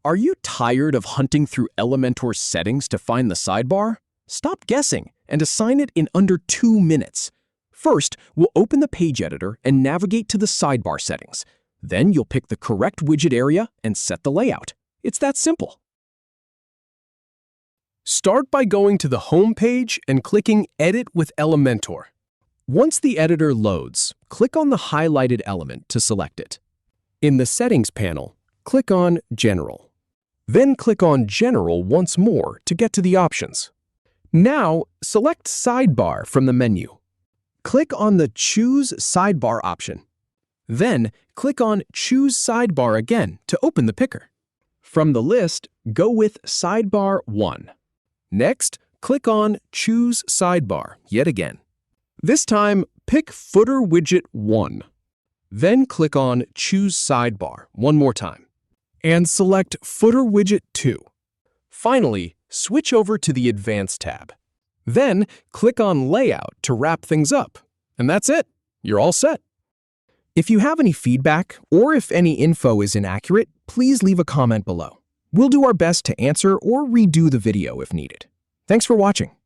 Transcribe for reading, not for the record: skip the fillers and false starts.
Are you tired of hunting through Elementor settings to find the sidebar? Stop guessing and assign it in under 2 minutes. First, we'll open the page editor and navigate to the sidebar settings. Then you'll pick the correct widget area and set the layout. It's that simple. Start by going to the home page and clicking Edit with Elementor. Once the editor loads, click on the highlighted element to select it. In the Settings panel, click on General. Then click on General once more to get to the options. Now, select Sidebar from the menu. Click on the Choose Sidebar option. Then, click on Choose Sidebar again to open the picker. From the list, go with Sidebar 1. Next, click on Choose Sidebar yet again. This time, pick Footer Widget 1. Then click on Choose Sidebar one more time. And select Footer Widget 2. Finally, switch over to the Advanced tab. Then, click on Layout to wrap things up. And that's it. You're all set. If you have any feedback or if any info is inaccurate, please leave a comment below. We'll do our best to answer or redo the video if needed. Thanks for watching.